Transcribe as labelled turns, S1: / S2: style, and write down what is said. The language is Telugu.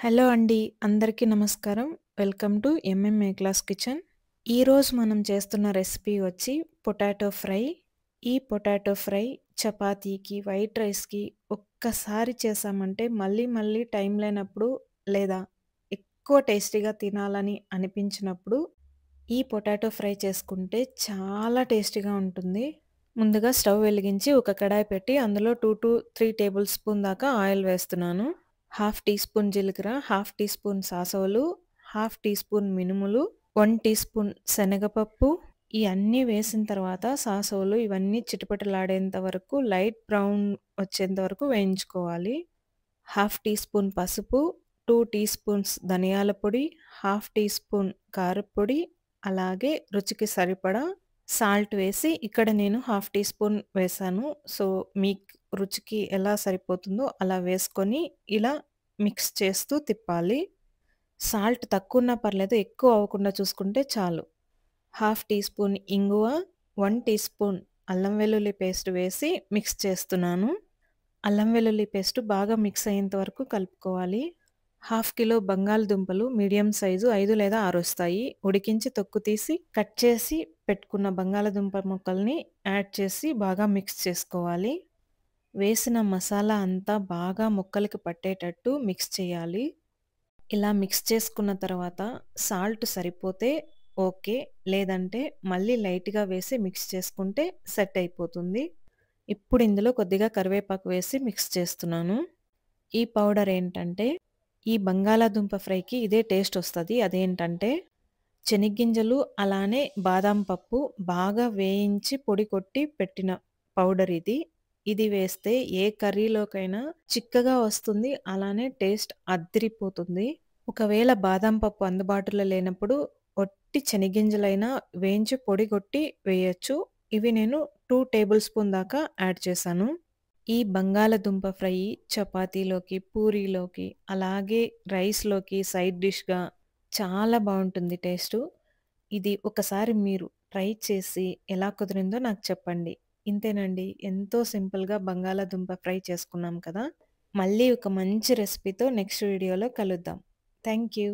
S1: హలో అండి. అందరికీ నమస్కారం. Welcome to MMA class kitchen. ఈరోజు మనం చేస్తున్న రెసిపీ వచ్చి పొటాటో ఫ్రై. ఈ పొటాటో ఫ్రై చపాతీకి, వైట్ రైస్‌కి ఒక్కసారి చేశామంటే మళ్ళీ మళ్ళీ టైం లేనప్పుడు లేదా ఎక్కువ టేస్టీగా తినాలని అనిపించినప్పుడు ఈ పొటాటో ఫ్రై చేసుకుంటే చాలా టేస్టీగా ఉంటుంది. ముందుగా స్టవ్ వెలిగించి ఒక కడాయి పెట్టి అందులో 2-3 టేబుల్ స్పూన్ దాకా ఆయిల్ వేస్తున్నాను. హాఫ్ టీ స్పూన్ జీలకర్ర, హాఫ్ టీ స్పూన్ సాసవులు, హాఫ్ టీ స్పూన్ మినుములు, 1 టీ స్పూన్ శనగపప్పు ఇయన్నీ వేసిన తర్వాత సాసవులు ఇవన్నీ చిటపటలాడేంత వరకు లైట్ బ్రౌన్ వచ్చేంత వరకు వేయించుకోవాలి. హాఫ్ టీ స్పూన్ పసుపు, 2 టీ స్పూన్స్ ధనియాల పొడి, హాఫ్ టీ స్పూన్ కారప్పొడి, అలాగే రుచికి సరిపడా సాల్ట్ వేసి ఇక్కడ నేను హాఫ్ టీ స్పూన్ వేశాను. సో, మీకు రుచికి ఎలా సరిపోతుందో అలా వేసుకొని ఇలా మిక్స్ చేస్తూ తిప్పాలి. సాల్ట్ తక్కువున్నా పర్లేదు, ఎక్కువ అవ్వకుండా చూసుకుంటే చాలు. హాఫ్ టీ స్పూన్ ఇంగువ, 1 టీ స్పూన్ అల్లం వెల్లుల్లి పేస్ట్ వేసి మిక్స్ చేస్తున్నాను. అల్లం వెల్లుల్లి పేస్ట్ బాగా మిక్స్ అయ్యేంత వరకు కలుపుకోవాలి. హాఫ్ కిలో బంగాళదుంపలు మీడియం సైజు 5 లేదా 6 వస్తాయి. ఉడికించి తొక్కు తీసి కట్ చేసి పెట్టుకున్న బంగాళదుంప ముక్కల్ని యాడ్ చేసి బాగా మిక్స్ చేసుకోవాలి. వేసిన మసాలా అంతా బాగా ముక్కలకి పట్టేటట్టు మిక్స్ చేయాలి. ఇలా మిక్స్ చేసుకున్న తర్వాత సాల్ట్ సరిపోతే ఓకే. లేదంటే మళ్ళీ లైట్‌గా వేసి మిక్స్ చేసుకుంటే సెట్ అయిపోతుంది. ఇప్పుడు ఇందులో కొద్దిగా కరివేపాకు వేసి మిక్స్ చేస్తున్నాను. ఈ పౌడర్ ఏంటంటే ఈ బంగాళాదుంప ఫ్రైకి ఇదే టేస్ట్ వస్తది. అదేంటంటే చెనిగ్గింజలు అలానే బాదాం పప్పు బాగా వేయించి పొడి కొట్టి పెట్టిన పౌడర్ ఇది. ఇది వేస్తే ఏ కర్రీలోకైనా చిక్కగా వస్తుంది. అలానే టేస్ట్ అద్దిరిపోతుంది. ఒకవేళ బాదాం పప్పు అందుబాటులో లేనప్పుడు ఒట్టి శనిగింజలైనా వేయించి పొడి కొట్టి వేయొచ్చు. ఇవి నేను 2 టేబుల్ స్పూన్ దాకా యాడ్ చేశాను. ఈ బంగాళదుంప ఫ్రై చపాతీలోకి, పూరీలోకి, అలాగే రైస్‌లోకి సైడ్ డిష్‌గా చాలా బావుంటుంది టేస్టు. ఇది ఒకసారి మీరు ట్రై చేసి ఎలా కుదిరిందో నాకు చెప్పండి. ఇంతేనండి. ఎంతో సింపుల్‌గా బంగాళాదుంప ఫ్రై చేసుకున్నాం కదా! మళ్ళీ ఒక మంచి రెసిపీతో నెక్స్ట్ వీడియోలో కలుద్దాం. Thank you.